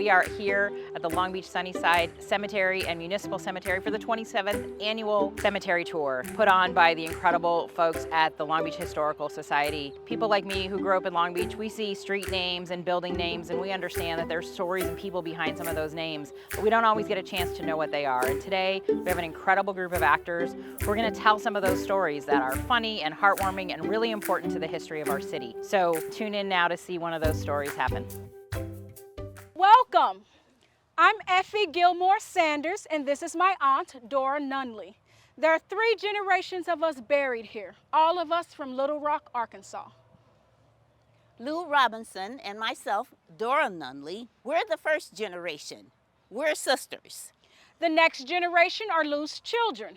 We are here at the Long Beach Sunnyside Cemetery and Municipal Cemetery for the 27th annual cemetery tour put on by the incredible folks at the Long Beach Historical Society. People like me who grew up in Long Beach, we see street names and building names and we understand that there's stories and people behind some of those names, but we don't always get a chance to know what they are. And today we have an incredible group of actors who are going to tell some of those stories that are funny and heartwarming and really important to the history of our city. So tune in now to see one of those stories happen. Welcome. I'm Effie Gilmore Sanders, and this is my aunt, Dara Nunley. There are 3 generations of us buried here, all of us from Little Rock, Arkansas. Lou Robinson and myself, Dara Nunley, we're the first generation. We're sisters. The next generation are Lou's children.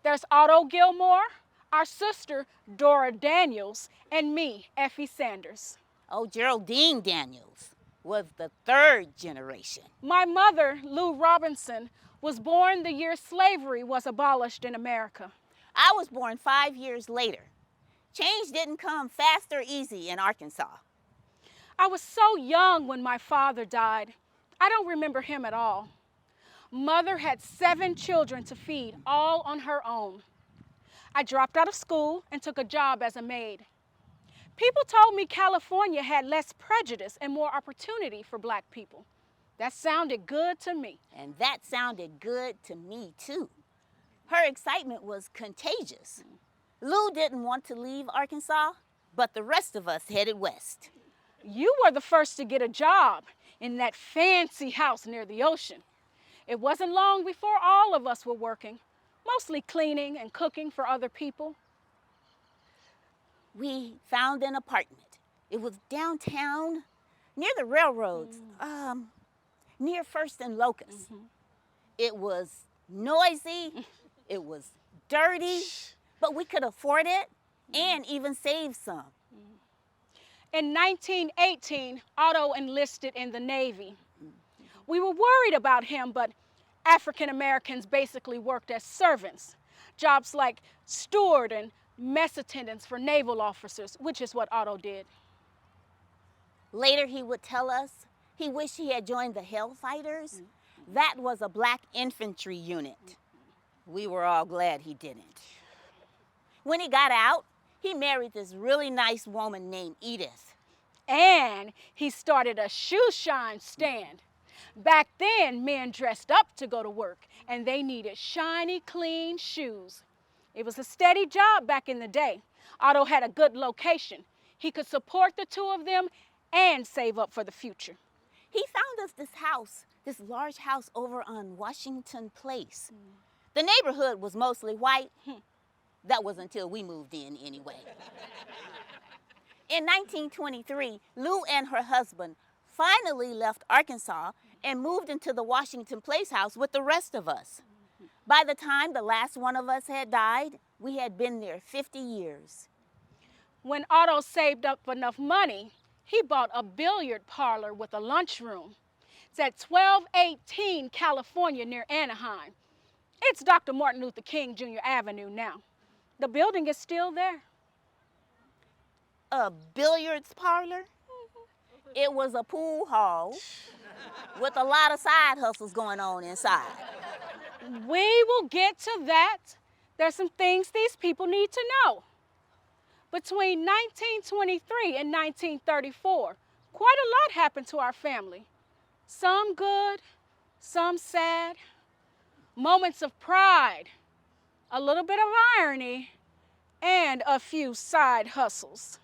There's Otto Gilmore, our sister, Dora Daniels, and me, Effie Sanders. Oh, Geraldine Daniels was the 3rd generation. My mother, Lou Robinson, was born the year slavery was abolished in America. I was born 5 years later. Change didn't come fast or easy in Arkansas. I was so young when my father died. I don't remember him at all. Mother had 7 children to feed, all on her own. I dropped out of school and took a job as a maid. People told me California had less prejudice and more opportunity for Black people. That sounded good to me. And that sounded good to me too. Her excitement was contagious. Lou didn't want to leave Arkansas, but the rest of us headed west. You were the first to get a job in that fancy house near the ocean. It wasn't long before all of us were working, mostly cleaning and cooking for other people. We found an apartment. It was downtown, near the railroads, near First and Locust. It was noisy, it was dirty, but we could afford it and even save some. In 1918, Otto enlisted in the Navy. We were worried about him, but African Americans basically worked as servants, jobs like steward and mess attendants for naval officers, which is what Otto did. Later he would tell us he wished he had joined the Hellfighters. That was a Black infantry unit. We were all glad he didn't. When he got out, he married this really nice woman named Edith. And he started a shoe shine stand. Back then, men dressed up to go to work, and they needed shiny, clean shoes. It was a steady job back in the day. Otto had a good location. He could support the 2 of them and save up for the future. He found us this house, this large house over on Washington Place. The neighborhood was mostly white. That was until we moved in anyway. In 1923, Lou and her husband finally left Arkansas and moved into the Washington Place house with the rest of us. By the time the last one of us had died, we had been there 50 years. When Otto saved up enough money, he bought a billiard parlor with a lunchroom. It's at 1218 California near Anaheim. It's Dr. Martin Luther King Jr. Avenue now. The building is still there. A billiards parlor? It was a pool hall with a lot of side hustles going on inside. We will get to that. There's some things these people need to know. Between 1923 and 1934, quite a lot happened to our family. Some good, some sad, moments of pride, a little bit of irony, and a few side hustles.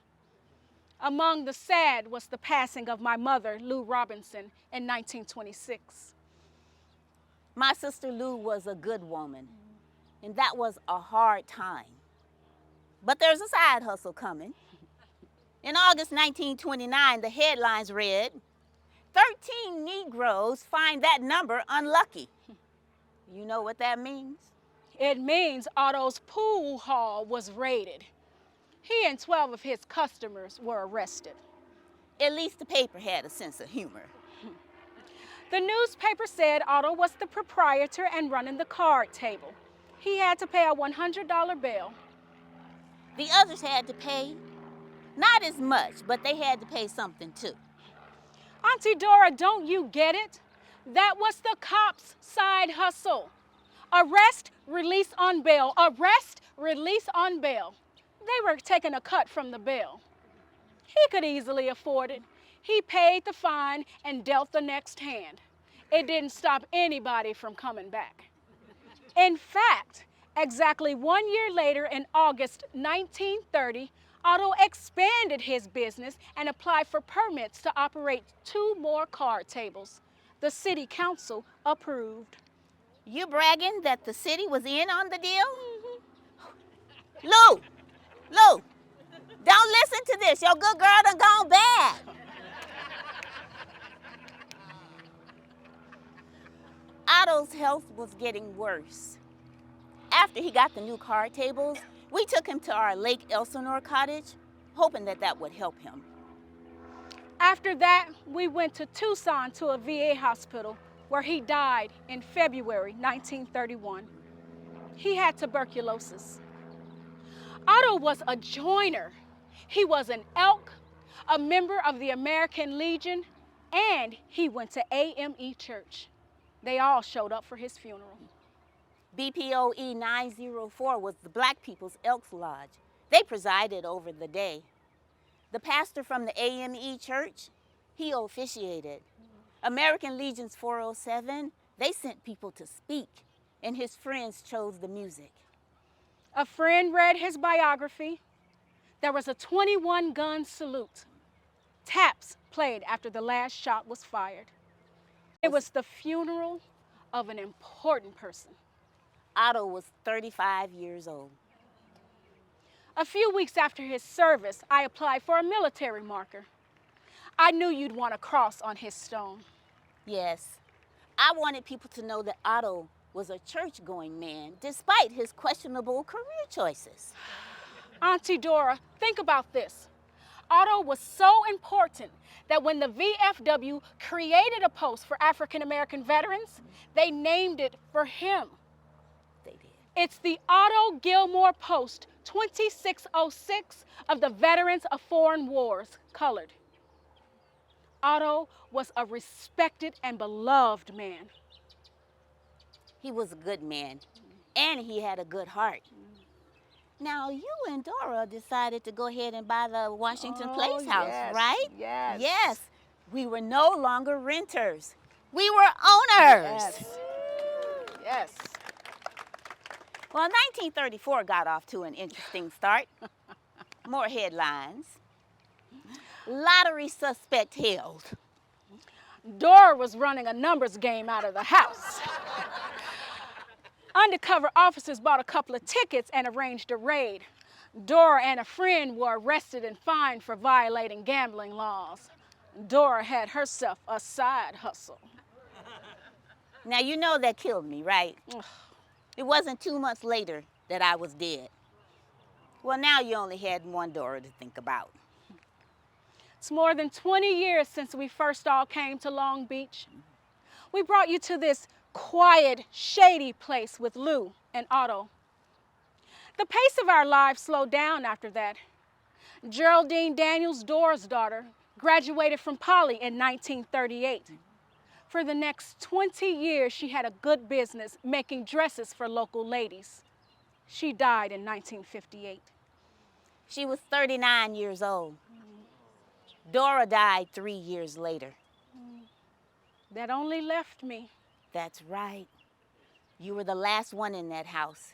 Among the sad was the passing of my mother, Lou Robinson, in 1926. My sister Lou was a good woman, and that was a hard time. But there's a side hustle coming. In August 1929, the headlines read, 13 Negroes find that number unlucky. You know what that means? It means Otto's pool hall was raided. He and 12 of his customers were arrested. At least the paper had a sense of humor. The newspaper said Otto was the proprietor and running the card table. He had to pay a $100 bail. The others had to pay, not as much, but they had to pay something too. Auntie Dora, don't you get it? That was the cops' side hustle. Arrest, release on bail. Arrest, release on bail. They were taking a cut from the bill. He could easily afford it. He paid the fine and dealt the next hand. It didn't stop anybody from coming back. In fact, exactly 1 year later, in August 1930, Otto expanded his business and applied for permits to operate 2 more card tables. The city council approved. You bragging that the city was in on the deal? Lou, don't listen to this. Your good girl done gone bad. Otto's health was getting worse. After he got the new card tables, we took him to our Lake Elsinore cottage, hoping that would help him. After that, we went to Tucson to a VA hospital where he died in February 1931. He had tuberculosis. Otto was a joiner. He was an Elk, a member of the American Legion, and he went to AME Church. They all showed up for his funeral. BPOE 904 was the Black People's Elks Lodge. They presided over the day. The pastor from the AME Church, he officiated. American Legion's 407, they sent people to speak, and his friends chose the music. A friend read his biography. There was a 21-gun salute. Taps played after the last shot was fired. It was the funeral of an important person. Otto was 35 years old. A few weeks after his service, I applied for a military marker. I knew you'd want a cross on his stone. Yes, I wanted people to know that Otto was a church-going man, despite his questionable career choices. Auntie Dara, think about this. Otto was so important that when the VFW created a post for African American veterans, they named it for him. They did. It's the Otto Gilmore Post 2606 of the Veterans of Foreign Wars, colored. Otto was a respected and beloved man. He was a good man, and he had a good heart. Now, you and Dora decided to go ahead and buy the Washington Place house, yes, right? yes. Yes. We were no longer renters. We were owners. Yes. Yes. Well, 1934 got off to an interesting start. More headlines. Lottery suspect held. Dora was running a numbers game out of the house. Undercover officers bought a couple of tickets and arranged a raid. Dora and a friend were arrested and fined for violating gambling laws. Dora had herself a side hustle. Now, you know that killed me, right? It wasn't 2 months later that I was dead. Well, now you only had one Dora to think about. It's more than 20 years since we first all came to Long Beach. We brought you to this quiet, shady place with Lou and Otto. The pace of our lives slowed down after that. Geraldine Daniels, Dora's daughter, graduated from Poly in 1938. For the next 20 years, she had a good business making dresses for local ladies. She died in 1958. She was 39 years old. Dora died 3 years later. That only left me. That's right. You were the last one in that house,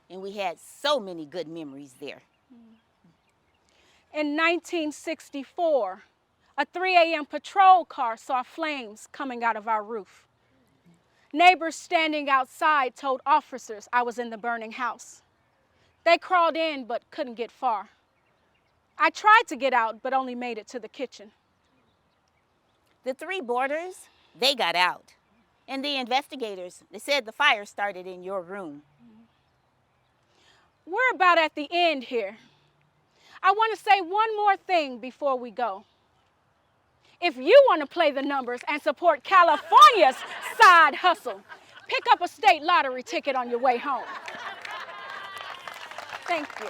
and we had so many good memories there. In 1964, a 3 a.m. patrol car saw flames coming out of our roof. Neighbors standing outside told officers I was in the burning house. They crawled in but couldn't get far. I tried to get out but only made it to the kitchen. The 3 boarders, they got out. And the investigators, they said the fire started in your room. We're about at the end here. I want to say one more thing before we go. If you want to play the numbers and support California's side hustle, pick up a state lottery ticket on your way home. Thank you.